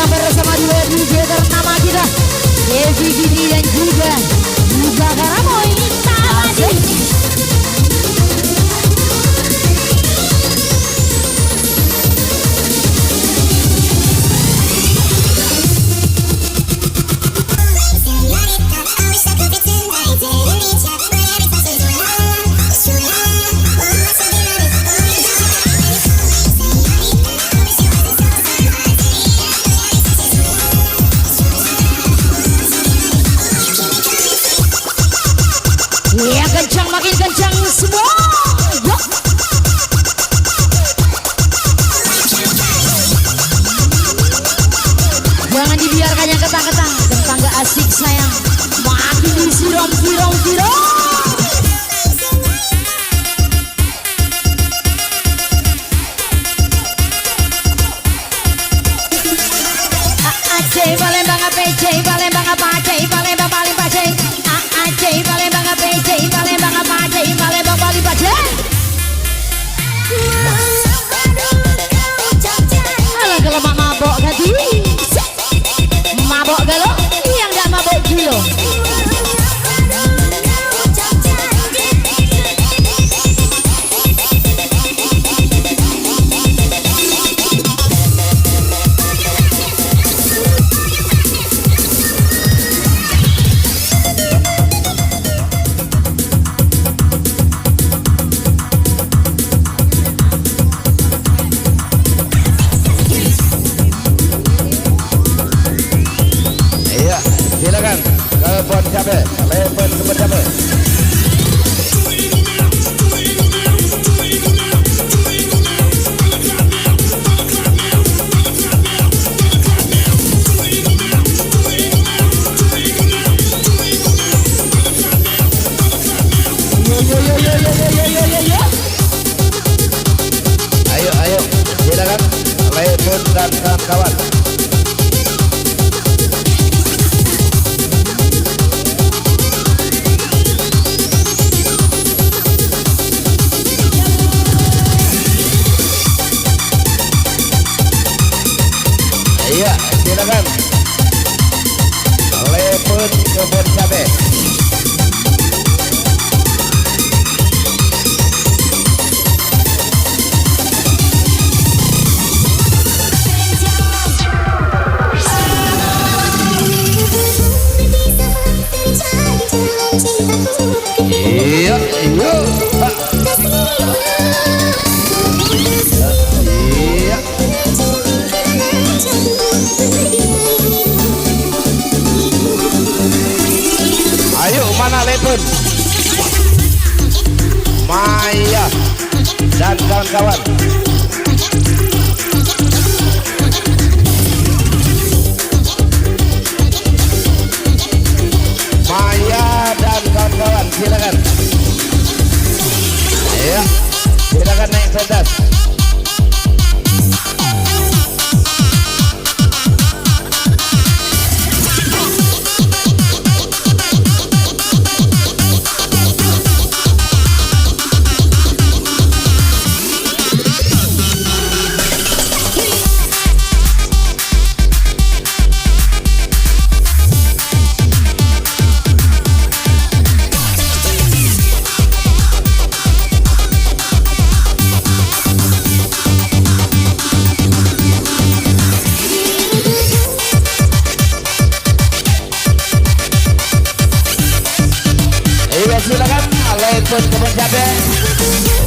bersama dua DJ ternama kita Devi Gini dan juga Yuga Karamoy. Asik. Ya kencang, makin kencang semua. Yo. Jangan dibiarkan yang ketang-ketang, kentang gak asik sayang. Makin disiram, siram. Aceh Palembang APC, Palembang apa Aceh, Palembang paling Aceh. Aceh Palembang APC, Palembang apa Aceh, Palembang paling Aceh. Alah kalau mabok tadi, mabok galau, yang gak mabok gilo. Silakan telepon siapa? Telepon ke siapa? Ayo, silakan telepon dan kawan. Iya, silakan telepon ke Bon Cabe. Iya. Ayo mana telepon Maya dan kawan-kawan. Maya dan kawan-kawan silakan. Ya, silakan naik pentas. Silakan telepon ke Bon Cabe,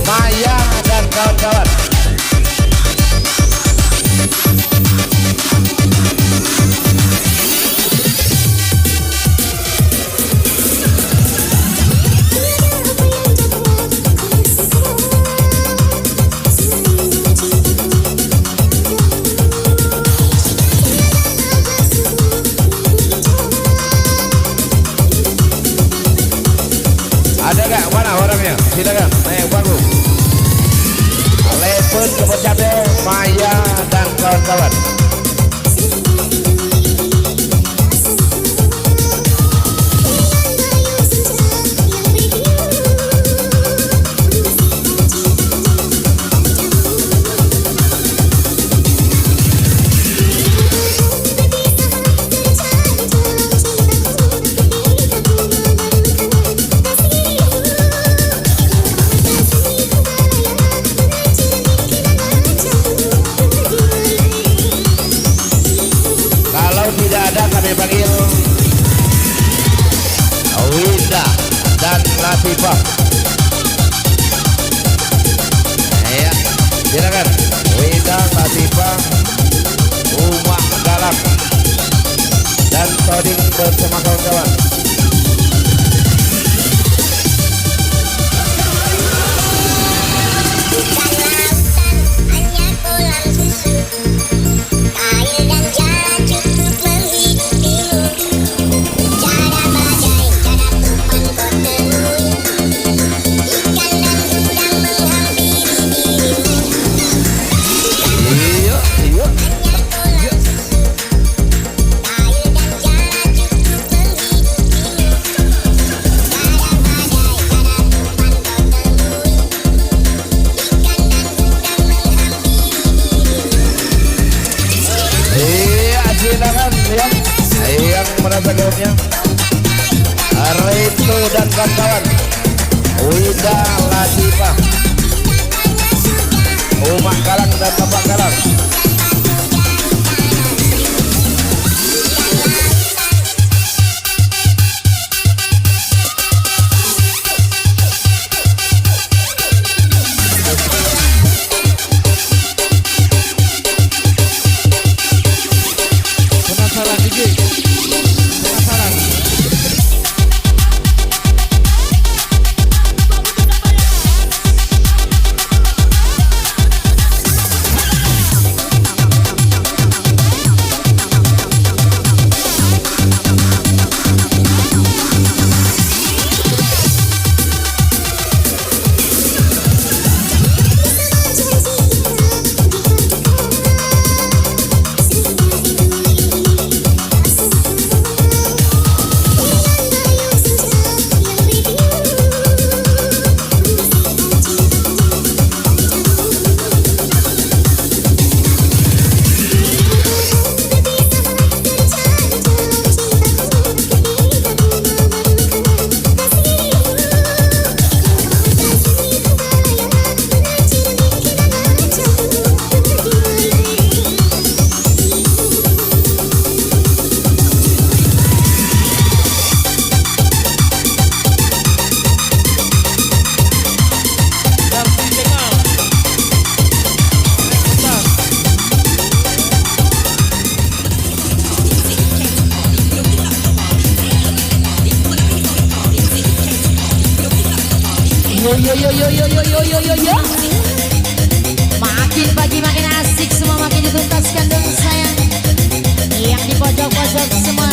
Maya dan kawan-kawan. Ada gak? Mana orangnya? Silakan naik panggung. ada kami panggil Winda dan Latifah. Ya, silakan Winda, Latifah, Umak Galang dan Toding bersama kawan-kawan. Yang merasa gaungnya Reto dan kawan-kawan, Winda, Latifah, Umak Galang dan Bapak Galang. Penasaran DJ? Penasaran? Yo. Makin pagi makin asik, semua makin dituntaskan dong sayang. Yang di pojok-pojok semua.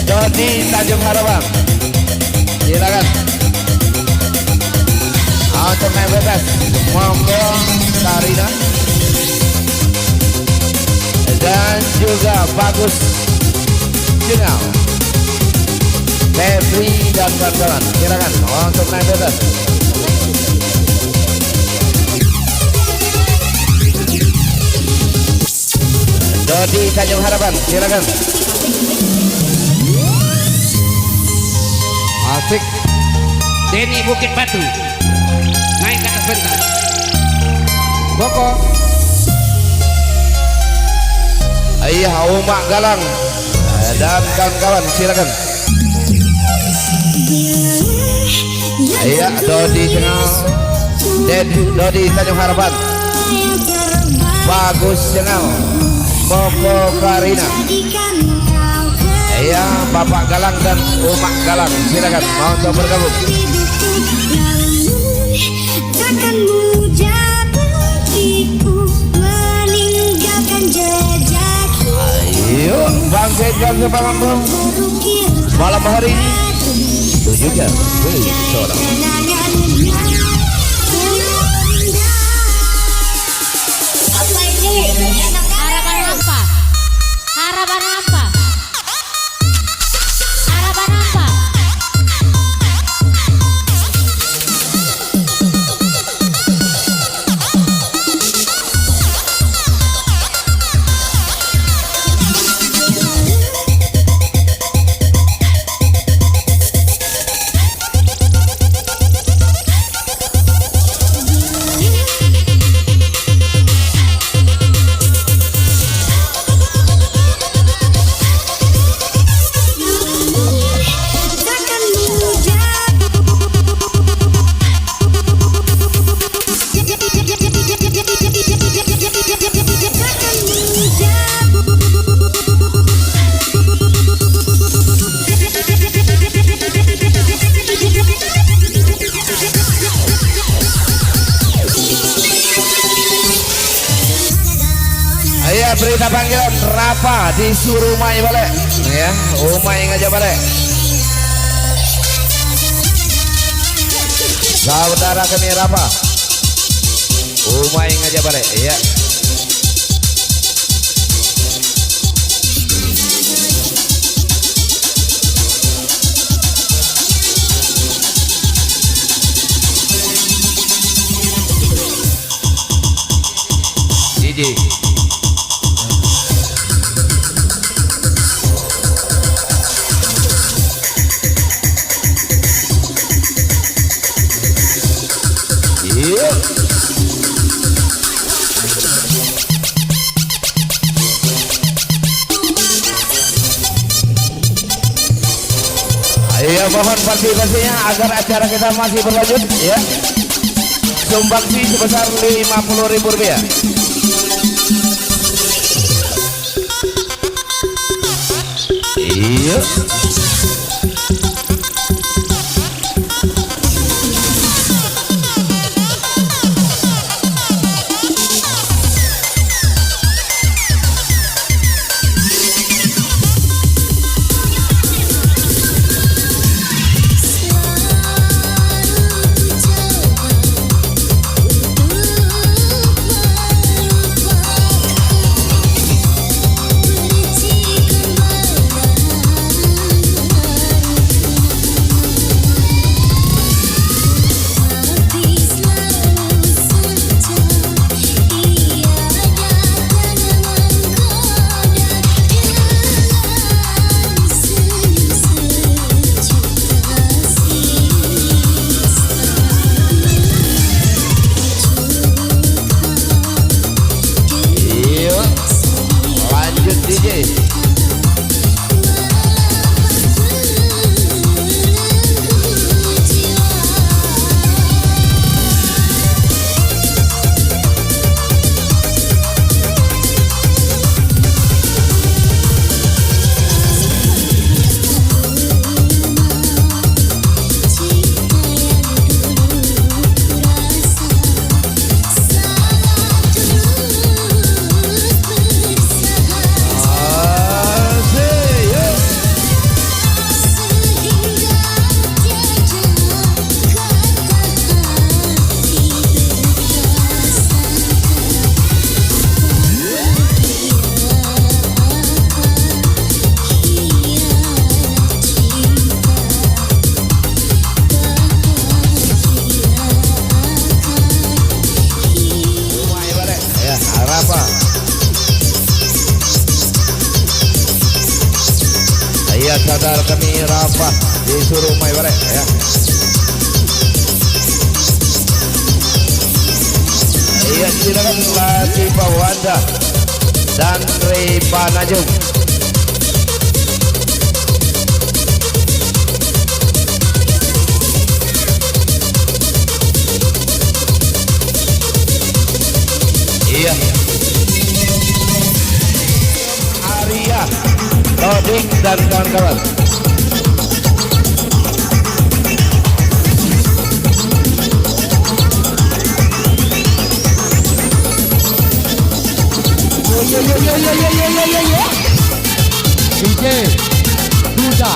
Dodi Tanjung Harapan, silakan. Untuk main bebas, monggo Karina dan juga Bagus Jengal, Febri dan kawan-kawan, silakan untuk main bebas. Dodi Tanjung Harapan, silakan. Asik. Denny Bukit Batu. Naik ke atas pentas. Boko. Ayah Umak Galang dan kawan-kawan, silakan. Ayah Dodi Jengal, Dodi Tanjung Harapan, Bagus Jengal, Boko Karina. Iya, Bapak Galang dan Umak Galang, silakan mau untuk bergabung. Takkan mudah bagiku meninggalkan jejakku. Ayo, bangkitkan semangatmu malam hari ini. Itu juga seorang. Harapan apa? Harapan apa? Harapan apa? Rafa disuruh main balik ya, main aja balik. Saudara kami Rafa, main aja balik ya. DJ Ayo mohon partisipasinya agar acara kita masih berlanjut ya. Sumbangsi sebesar Rp50.000. Iya. Iya saudara kami Rafa disuruh main balik ya. Iya silakan Latifah Wanda dan Ripa Najum. Iya. Arya, Todik dan kawan-kawan. DJ Duda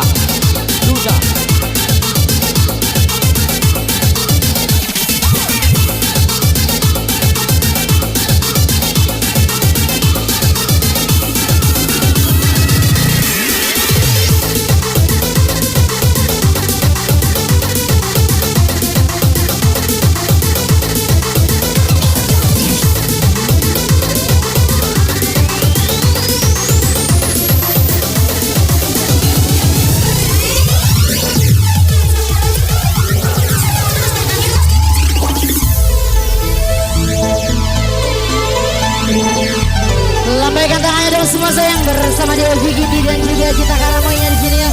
Lambaikan tangannya dong semua sayang bersama Dewa Gigi dan juga Cita Karamoynya di sini ya.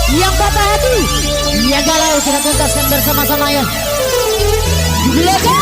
Yang patah hati, yang galau kita tuntaskan bersama-sama ya. Silakan.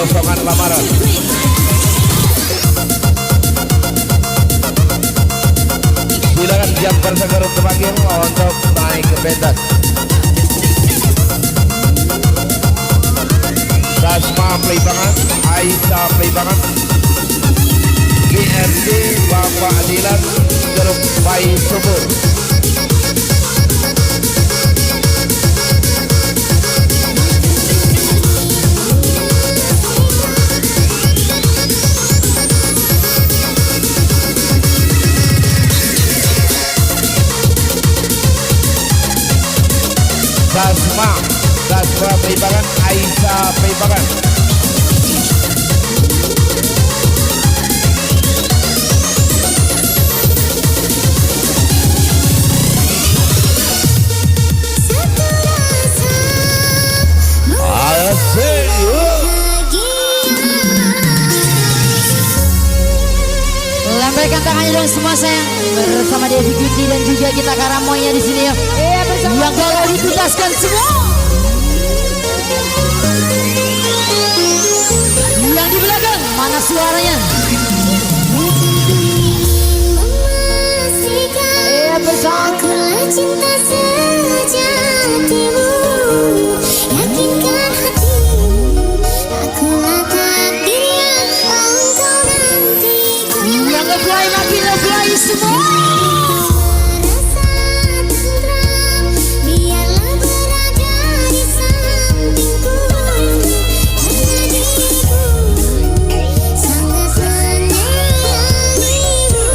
kekosongan lamaran. Silakan jumper seger terpanggil untuk naik ke pentas. Rasma Playbangan, Aisyah Playbangan, GRC Bapak Dilan, Grup Bayi Subur. Dasma Playbangan, Aisyah Playbangan. Lambaikan tangannya dong semua sayang bersama Devi Beauty dan juga kita Karamoynya di sini ya. Yang galau dituntaskan semua. Yang di belakang mana suaranya? Akulah cinta sejatimu, yakinkan hatimu. Akulah takdir yang engkau nantikan. Yang nge-fly makin nge-fly semua. Rasa tentram, biarlah berada di sampingku. Karena diriku sangat menyayangimu.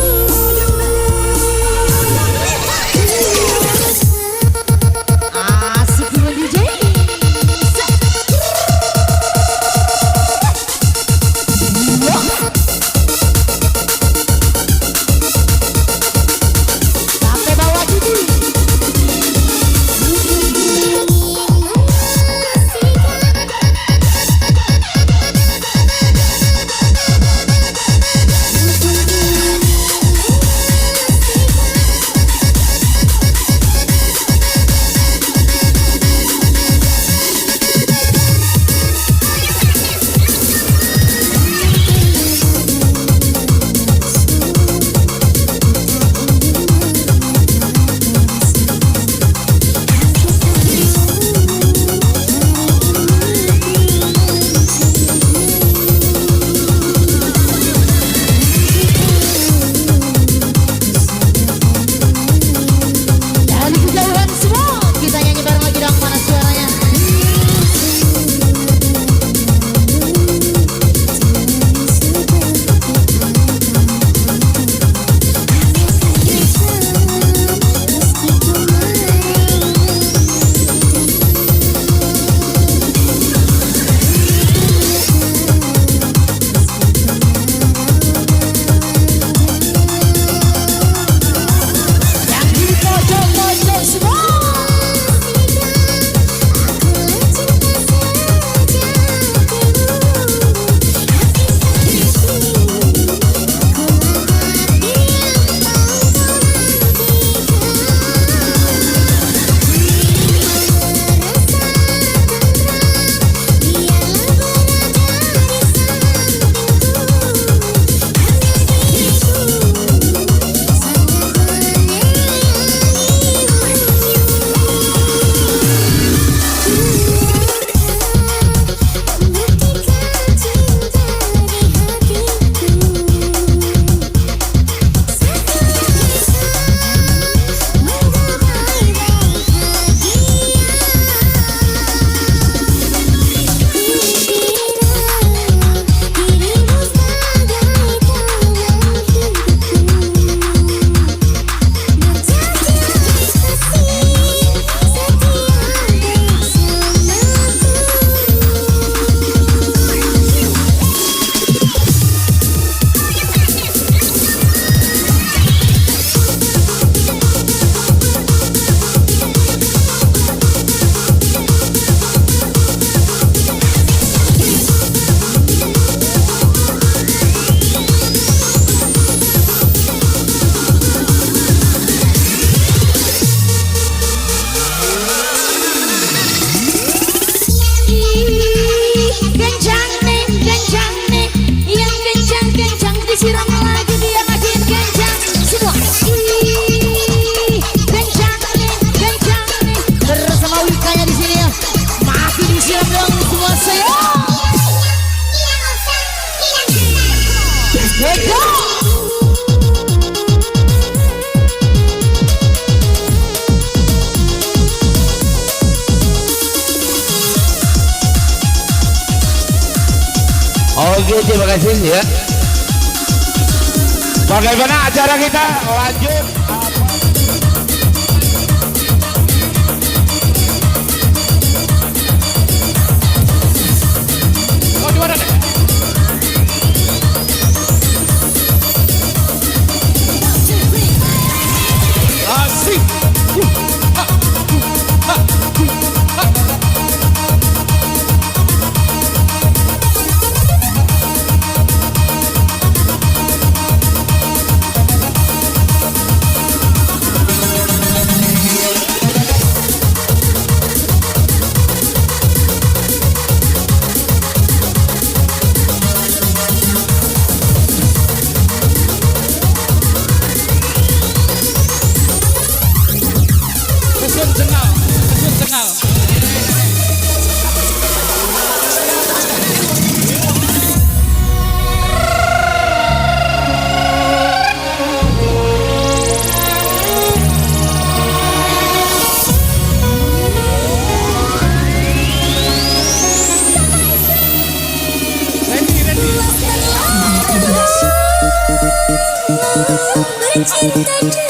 Asik dulu DJ. Ega. Oke, terima kasih ya. Bagaimana acara kita? Lanjut. Oh, di mana deh? Asik. Kesun cengal, kesun cengal. Ready, ready. Bercinta dengan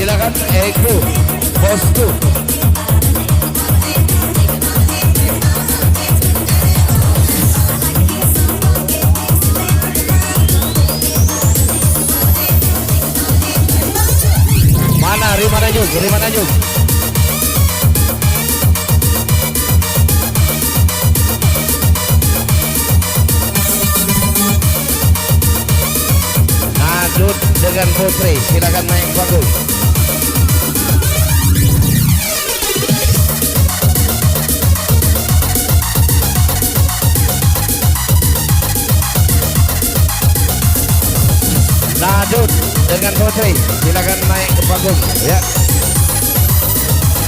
Silakan Eko Bosku. Mana Rima Najung, Rima Najung. Nadut dengan Putri, silakan naik panggung. Nadut dengan Putri, silakan naik ke panggung ya.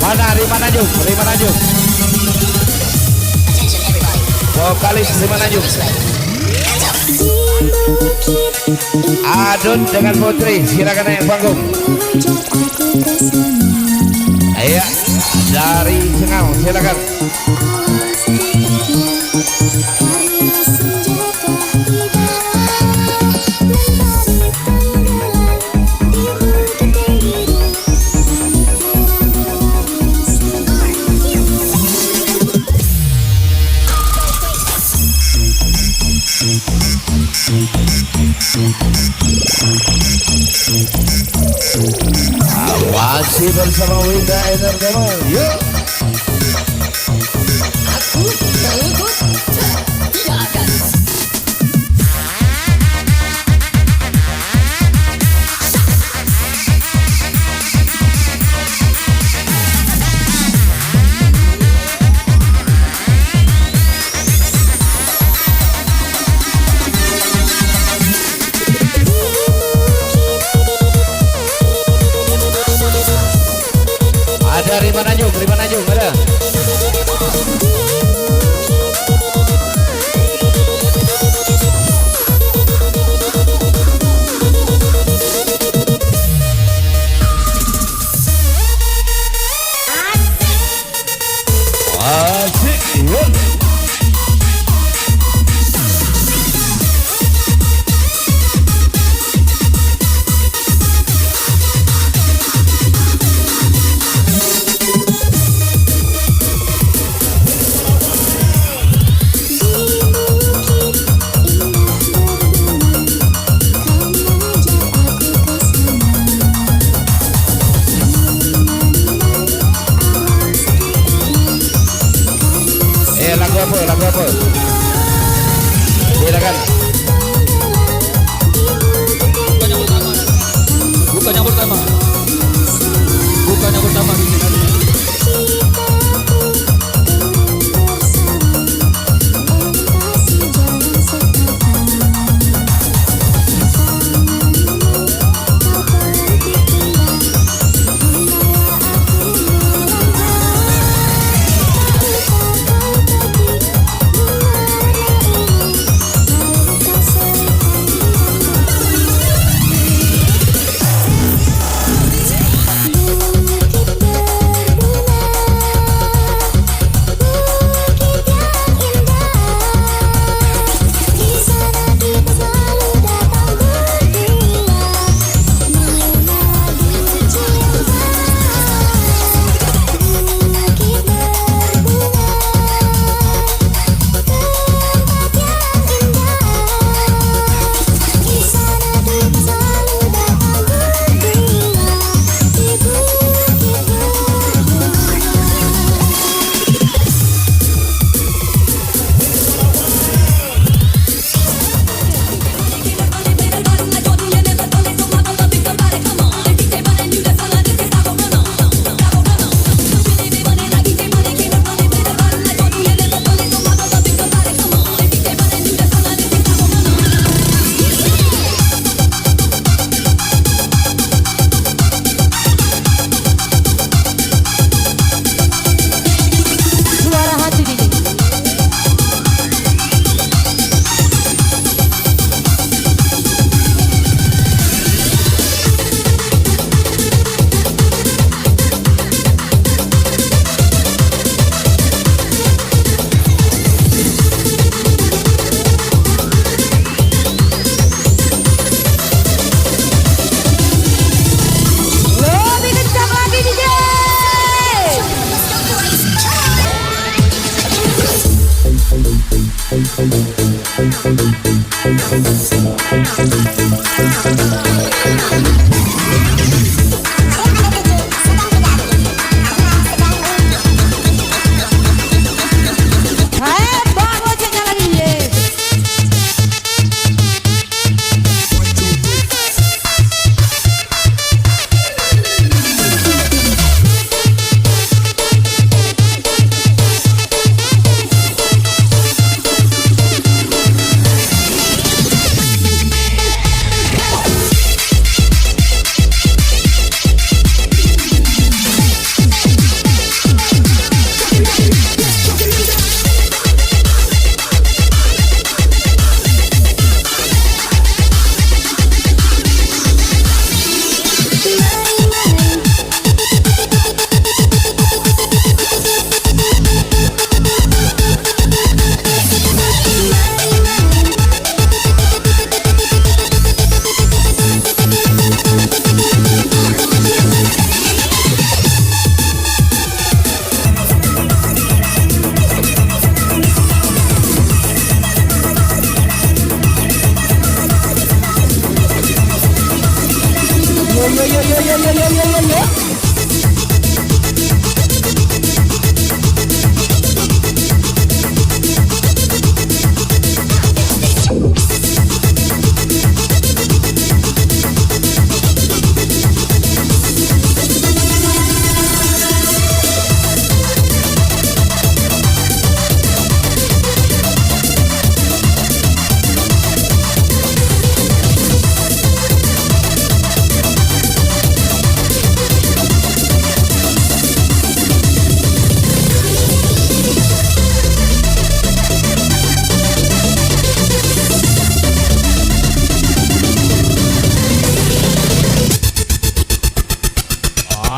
Mana Rima Najung, Rima Najung. Vokalis Rima Najung. Adun dengan Putri, silakan naik panggung. Iya, dari Sengau, silakan. Masih bersama Winda Entertainment. Yuk. Ada Rima Najung ada. Asik, yuk. Lagu apa? Silakan. Bukan yang pertama. Bukan yang pertama.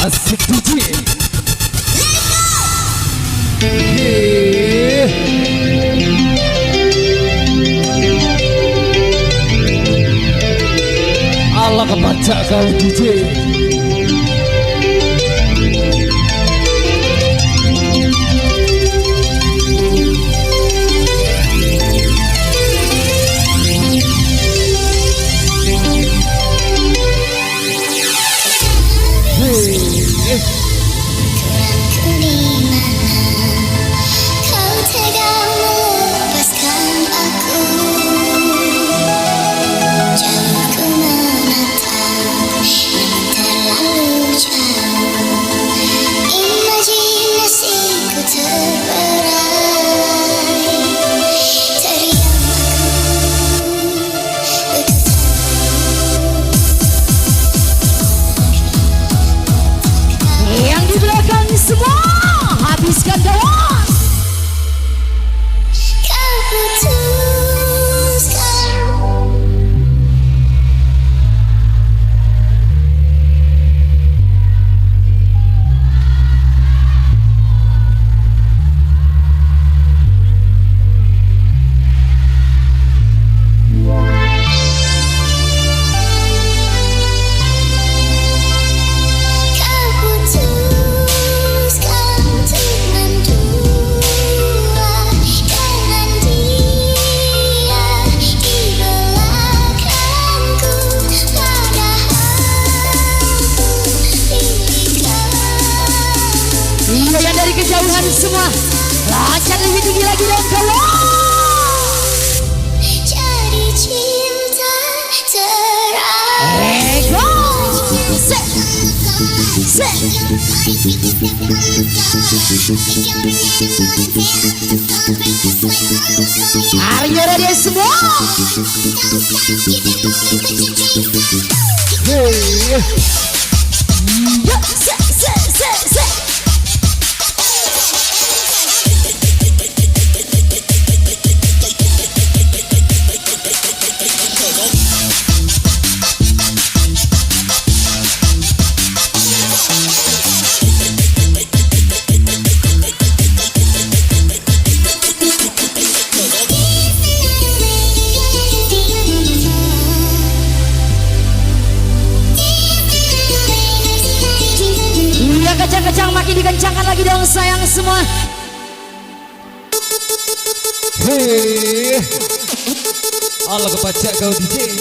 Asik DJ. Allah kebaca kau DJ. Kau tega melepaskan aku, jauh ku menatap, terlalu jauh. Imajinasiku terberai, terdiam aku. Yang di belakang semua habiskan kawan. Kau putuskan untuk mendua dengan dia di belakangku, padahal milik kamu. Iya yang dari kejauhan semua lancar lebih tinggi lagi dong kawan. Jadi cinta terakhir. Ego set set. Are you ready semua? Yuk set set set set. Iya kencang-kencang makin dikencangkan lagi dong sayang semua. Hei, Allah kebaca kau DJ.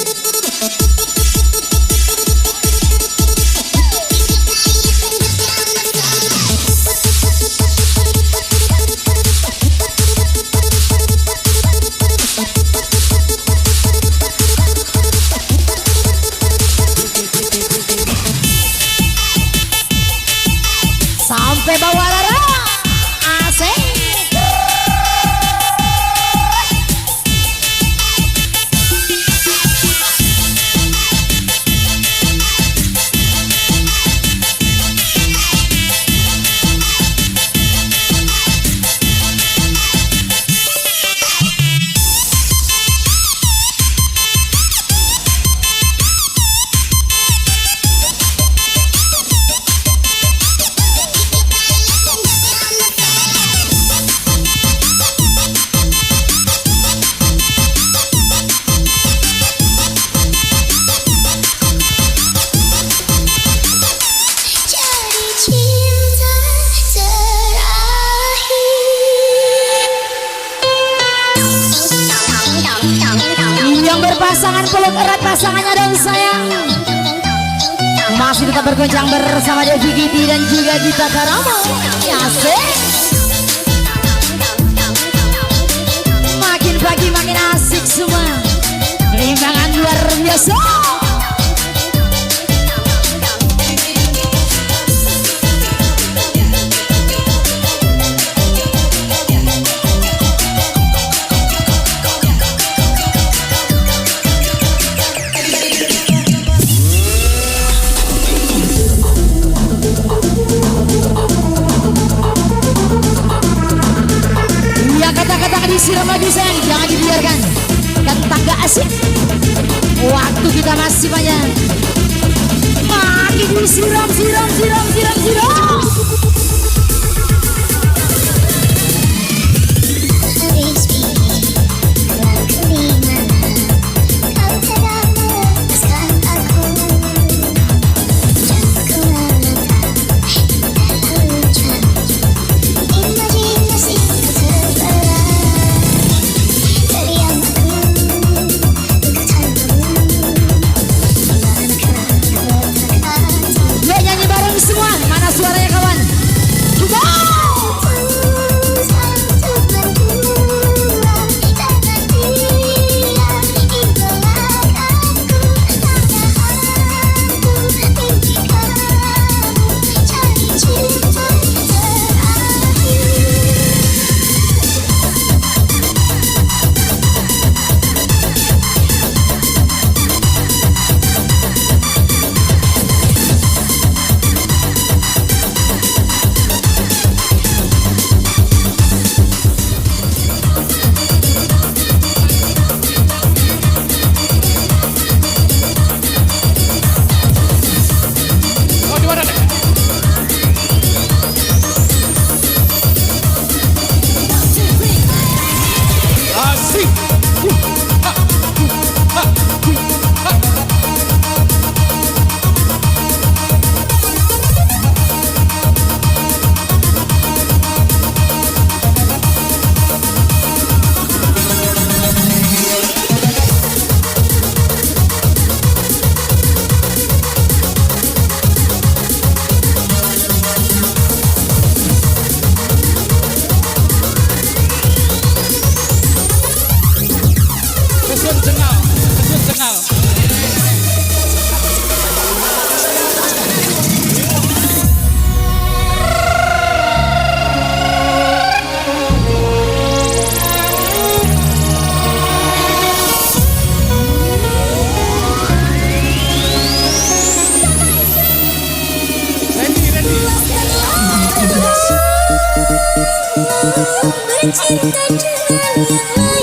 Sampai bawah Rara asik. Yang berpasangan peluk erat pasangannya dong sayang. Masih tetap bergoncang bersama Devi Giti dan juga Gita Karama. Asik. Makin pagi makin asik semua. Rimbangan luar biasa. Kata-kata disiram lagi sayang, jangan dibiarkan. Kata gak asik. Waktu kita masih banyak. Makin disiram. Bercinta dengan yang